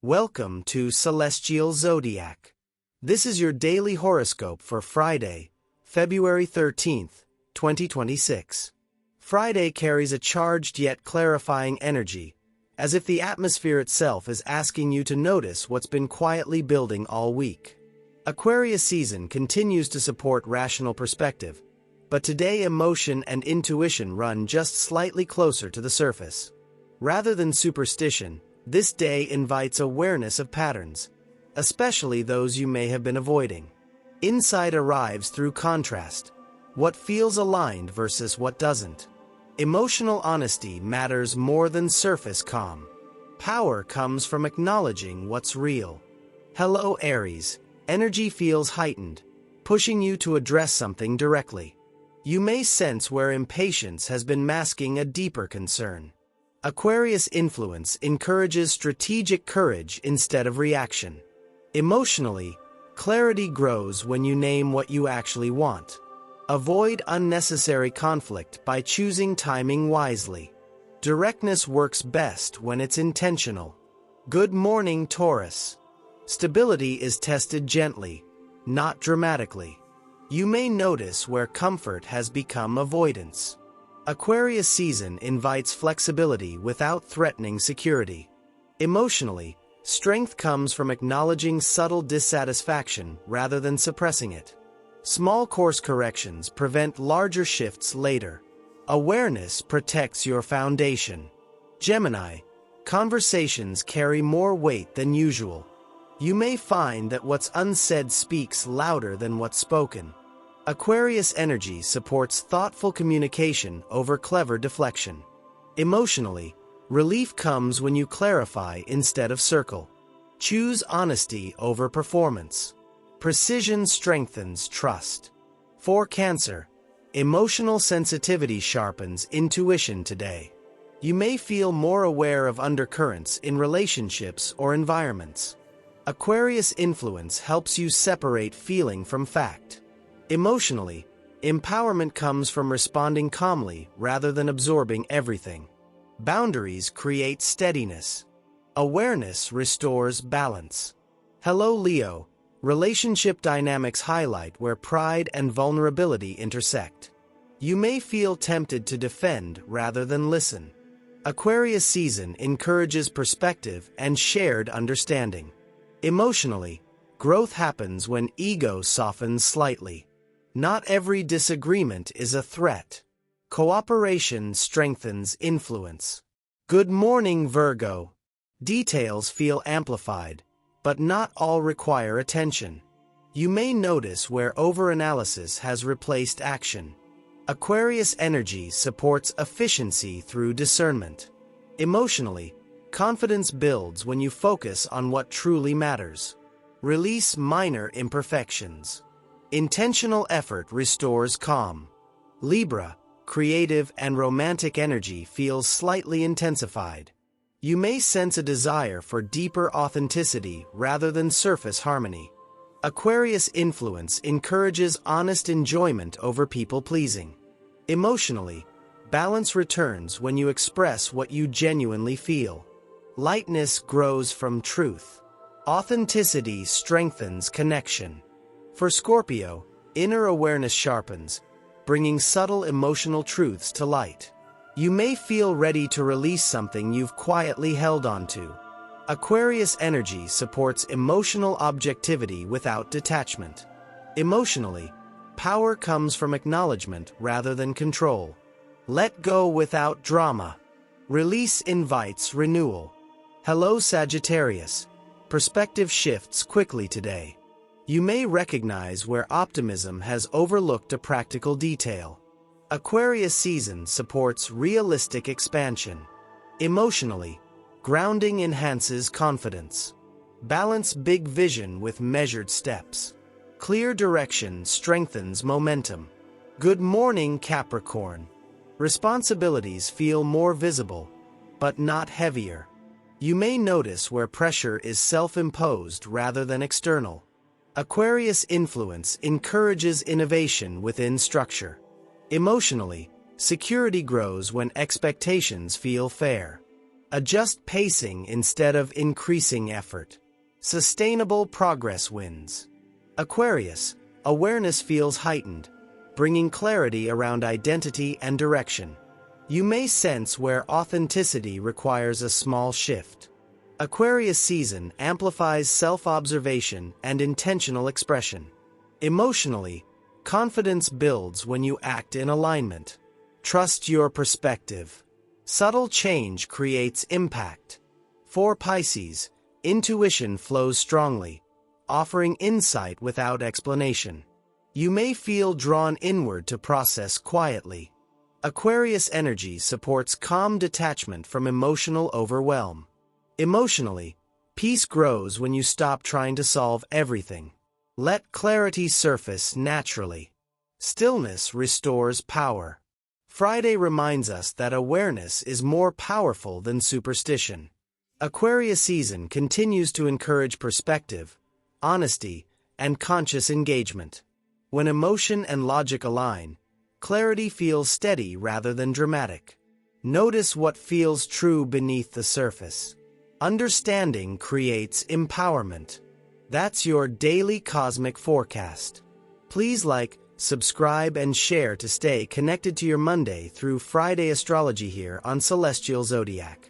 Welcome to Celestial Zodiac. This is your daily horoscope for Friday, February 13th, 2026. Friday carries a charged yet clarifying energy, as if the atmosphere itself is asking you to notice what's been quietly building all week. Aquarius season continues to support rational perspective, but today emotion and intuition run just slightly closer to the surface. Rather than superstition, this day invites awareness of patterns, especially those you may have been avoiding. Insight arrives through contrast, what feels aligned versus what doesn't. Emotional honesty matters more than surface calm. Power comes from acknowledging what's real. Hello Aries, energy feels heightened, pushing you to address something directly. You may sense where impatience has been masking a deeper concern. Aquarius influence encourages strategic courage instead of reaction. Emotionally, clarity grows when you name what you actually want. Avoid unnecessary conflict by choosing timing wisely. Directness works best when it's intentional. Good morning, Taurus. Stability is tested gently, not dramatically. You may notice where comfort has become avoidance. Aquarius season invites flexibility without threatening security. Emotionally, strength comes from acknowledging subtle dissatisfaction rather than suppressing it. Small course corrections prevent larger shifts later. Awareness protects your foundation. Gemini, conversations carry more weight than usual. You may find that what's unsaid speaks louder than what's spoken. Aquarius energy supports thoughtful communication over clever deflection. Emotionally, relief comes when you clarify instead of circle. Choose honesty over performance. Precision strengthens trust. For Cancer, emotional sensitivity sharpens intuition today. You may feel more aware of undercurrents in relationships or environments. Aquarius influence helps you separate feeling from fact. Emotionally, empowerment comes from responding calmly rather than absorbing everything. Boundaries create steadiness. Awareness restores balance. Hello Leo, relationship dynamics highlight where pride and vulnerability intersect. You may feel tempted to defend rather than listen. Aquarius season encourages perspective and shared understanding. Emotionally, growth happens when ego softens slightly. Not every disagreement is a threat. Cooperation strengthens influence. Good morning, Virgo. Details feel amplified, but not all require attention. You may notice where overanalysis has replaced action. Aquarius energy supports efficiency through discernment. Emotionally, confidence builds when you focus on what truly matters. Release minor imperfections. Intentional effort restores calm. Libra, creative and romantic energy feels slightly intensified. You may sense a desire for deeper authenticity rather than surface harmony. Aquarius influence encourages honest enjoyment over people-pleasing. Emotionally, balance returns when you express what you genuinely feel. Lightness grows from truth. Authenticity strengthens connection. For Scorpio, inner awareness sharpens, bringing subtle emotional truths to light. You may feel ready to release something you've quietly held onto. Aquarius energy supports emotional objectivity without detachment. Emotionally, power comes from acknowledgement rather than control. Let go without drama. Release invites renewal. Hello Sagittarius, perspective shifts quickly today. You may recognize where optimism has overlooked a practical detail. Aquarius season supports realistic expansion. Emotionally, grounding enhances confidence. Balance big vision with measured steps. Clear direction strengthens momentum. Good morning, Capricorn. Responsibilities feel more visible, but not heavier. You may notice where pressure is self-imposed rather than external. Aquarius influence encourages innovation within structure. Emotionally, security grows when expectations feel fair. Adjust pacing instead of increasing effort. Sustainable progress wins. Aquarius, awareness feels heightened, bringing clarity around identity and direction. You may sense where authenticity requires a small shift. Aquarius season amplifies self-observation and intentional expression. Emotionally, confidence builds when you act in alignment. Trust your perspective. Subtle change creates impact. For Pisces, intuition flows strongly, offering insight without explanation. You may feel drawn inward to process quietly. Aquarius energy supports calm detachment from emotional overwhelm. Emotionally, peace grows when you stop trying to solve everything. Let clarity surface naturally. Stillness restores power. Friday reminds us that awareness is more powerful than superstition. Aquarius season continues to encourage perspective, honesty, and conscious engagement. When emotion and logic align, clarity feels steady rather than dramatic. Notice what feels true beneath the surface. Understanding creates empowerment. That's your daily cosmic forecast. Please like, subscribe, and share to stay connected to your Monday through Friday astrology here on Celestial Zodiac.